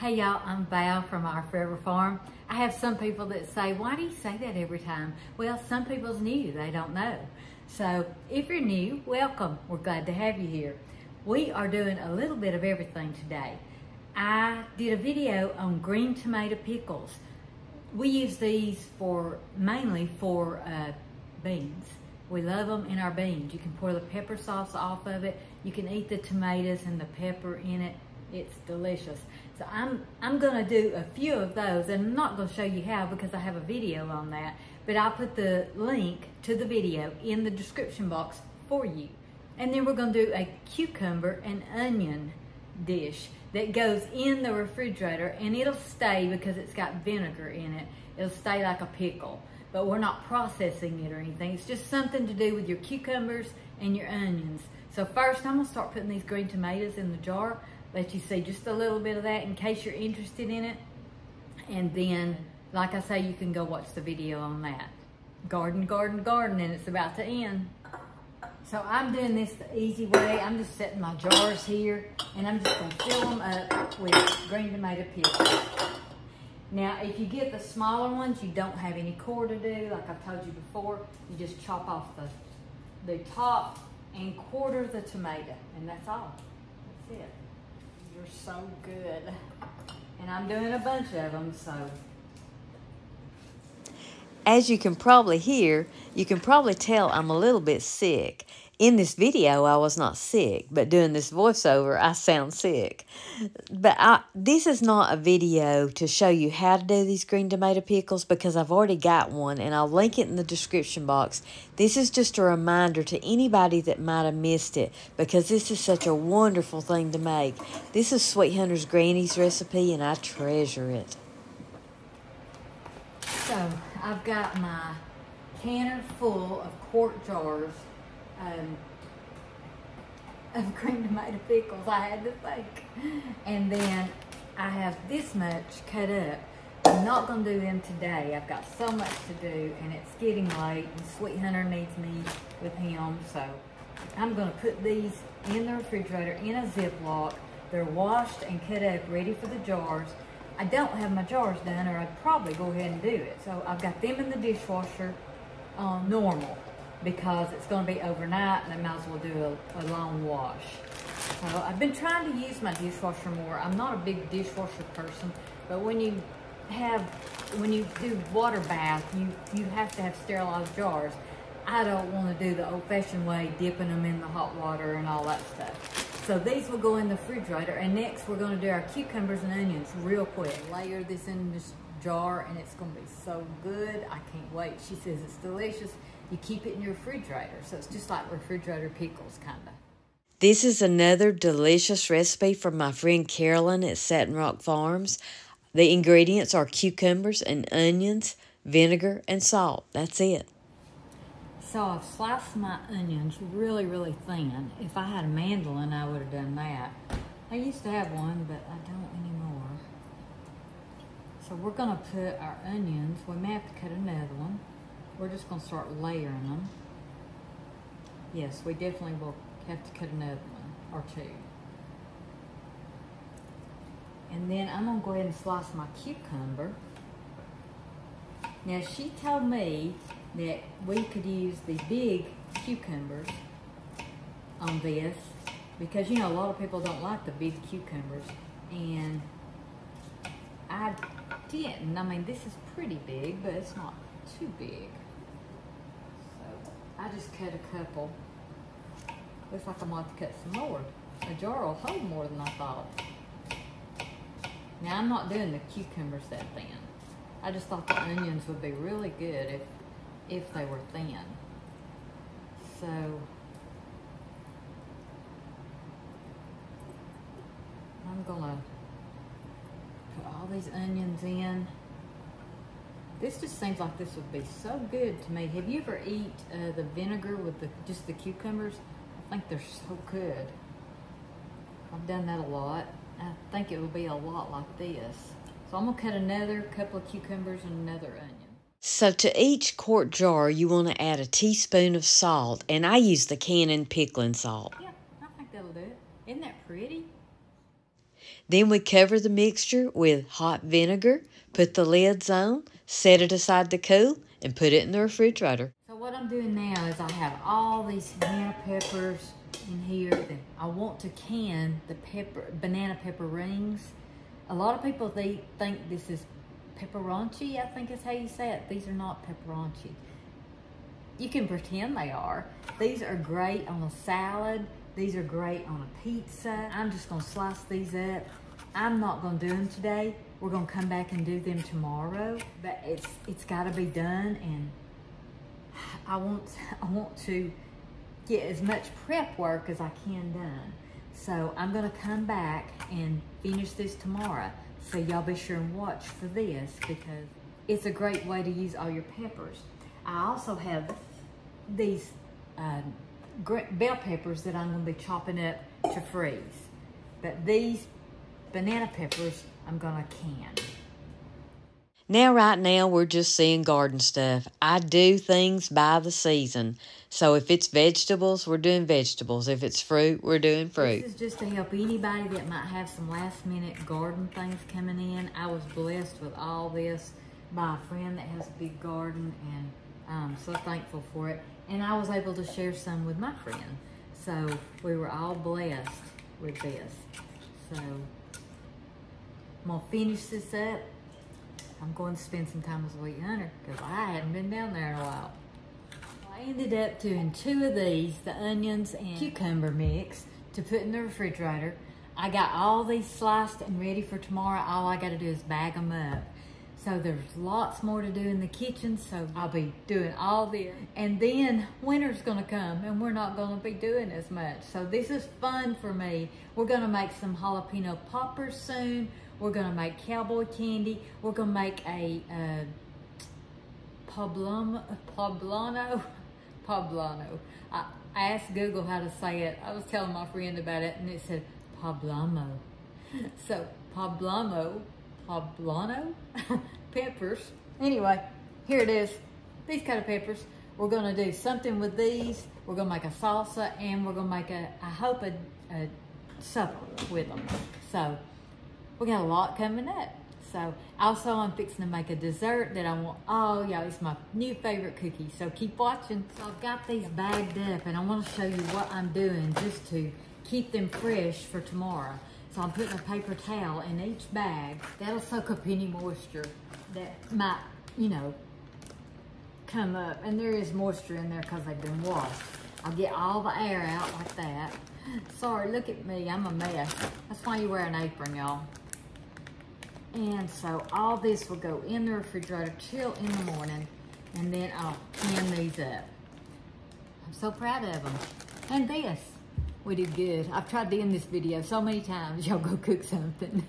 Hey y'all, I'm Val from Our Forever Farm. I have some people that say, why do you say that every time? Well, some people's new, they don't know. So if you're new, welcome. We're glad to have you here. We are doing a little bit of everything today. I did a video on green tomato pickles. We use these mainly for beans. We love them in our beans. You can pour the pepper sauce off of it. You can eat the tomatoes and the pepper in it. It's delicious. So I'm gonna do a few of those, and I'm not gonna show you how because I have a video on that, but I'll put the link to the video in the description box for you. And then we're gonna do a cucumber and onion dish that goes in the refrigerator, and it'll stay because it's got vinegar in it. It'll stay like a pickle, but we're not processing it or anything. It's just something to do with your cucumbers and your onions. So first I'm gonna start putting these green tomatoes in the jar. Let you see just a little bit of that in case you're interested in it. And then, like I say, you can go watch the video on that. Garden, garden, garden, and it's about to end. So I'm doing this the easy way. I'm just setting my jars here, and I'm just gonna fill them up with green tomato pickles. Now, if you get the smaller ones, you don't have any core to do, like I've told you before. You just chop off the top and quarter the tomato, and that's all. That's it. You're so good. And I'm doing a bunch of them, so. As you can probably hear, you can probably tell I'm a little bit sick. In this video, I was not sick, but doing this voiceover, I sound sick. But this is not a video to show you how to do these green tomato pickles because I've already got one, and I'll link it in the description box. This is just a reminder to anybody that might have missed it because this is such a wonderful thing to make. This is Sweet Hunter's Granny's recipe, and I treasure it. So, I've got my canner full of quart jars of green tomato pickles, I had to think. And then I have this much cut up. I'm not going to do them today. I've got so much to do, and it's getting late, and Sweet Hunter needs me with him. So I'm going to put these in the refrigerator in a Ziploc. They're washed and cut up, ready for the jars. I don't have my jars done, or I'd probably go ahead and do it. So I've got them in the dishwasher normal, because it's going to be overnight and I might as well do a long wash. So I've been trying to use my dishwasher more. I'm not a big dishwasher person, but when you do water bath, you have to have sterilized jars. I don't want to do the old-fashioned way, dipping them in the hot water and all that stuff. So these will go in the refrigerator, and next we're going to do our cucumbers and onions real quick. Layer this in this jar, and it's going to be so good. I can't wait. She says it's delicious. You keep it in your refrigerator, so it's just like refrigerator pickles, kind of. This is another delicious recipe from my friend Carolyn at Satin Rock Farms. The ingredients are cucumbers and onions, vinegar, and salt. That's it. So I've sliced my onions really, really thin. If I had a mandolin, I would have done that. I used to have one, but I don't anymore. So we're gonna put our onions, we may have to cut another one. We're just gonna start layering them. Yes, we definitely will have to cut another one or two. And then I'm gonna go ahead and slice my cucumber. Now she told me that we could use the big cucumbers on this because, you know, a lot of people don't like the big cucumbers, and I didn't. I mean, this is pretty big, but it's not too big. So I just cut a couple. Looks like I'm going to have to cut some more. A jar will hold more than I thought. Now I'm not doing the cucumbers that thin. I just thought the onions would be really good if they were thin. So I'm gonna put all these onions in. This just seems like this would be so good to me. Have you ever eat the vinegar with just the cucumbers? I think they're so good. I've done that a lot. I think it will be a lot like this. So I'm gonna cut another couple of cucumbers and another onion. So to each quart jar, you want to add a teaspoon of salt, and I use the Canon pickling salt. Yeah, I think that'll do it. Isn't that pretty? Then we cover the mixture with hot vinegar, put the lids on, set it aside to cool, and put it in the refrigerator. So what I'm doing now is I have all these banana peppers in here. I want to can the banana pepper rings. A lot of people, they think this is pepperonchi, I think is how you say it. These are not pepperonchi. You can pretend they are. These are great on a salad. These are great on a pizza. I'm just gonna slice these up. I'm not gonna do them today. We're gonna come back and do them tomorrow, but it's gotta be done, and I want to get as much prep work as I can done. So I'm gonna come back and finish this tomorrow. So y'all be sure and watch for this, because it's a great way to use all your peppers. I also have these bell peppers that I'm gonna be chopping up to freeze. But these banana peppers, I'm gonna can. Right now, we're just seeing garden stuff. I do things by the season. So if it's vegetables, we're doing vegetables. If it's fruit, we're doing fruit. This is just to help anybody that might have some last minute garden things coming in. I was blessed with all this by a friend that has a big garden, and I'm so thankful for it. And I was able to share some with my friend. So we were all blessed with this. So I'm gonna finish this up. I'm going to spend some time with Sweet Hunter because I hadn't been down there in a while. I ended up doing 2 of these, the onions and cucumber mix, to put in the refrigerator. I got all these sliced and ready for tomorrow. All I got to do is bag them up. So there's lots more to do in the kitchen, so I'll be doing all this. And then winter's gonna come and we're not gonna be doing as much. So this is fun for me. We're gonna make some jalapeno poppers soon. We're gonna make cowboy candy. We're gonna make a poblano. I asked Google how to say it. I was telling my friend about it and it said poblano. So poblano peppers. Anyway, here it is. These kind of peppers. We're gonna do something with these. We're gonna make a salsa, and we're gonna make I hope a supper with them. So we got a lot coming up. So also I'm fixing to make a dessert that I want. Oh yeah, it's my new favorite cookie. So keep watching. So I've got these bagged up, and I want to show you what I'm doing just to keep them fresh for tomorrow. So I'm putting a paper towel in each bag. That'll soak up any moisture that might, you know, come up. And there is moisture in there because they've been washed. I'll get all the air out like that. Sorry, look at me, I'm a mess. That's why you wear an apron, y'all. And so all this will go in the refrigerator till in the morning, and then I'll can these up. I'm so proud of them. And this. We did good. I've tried to end this video so many times. Y'all go cook something.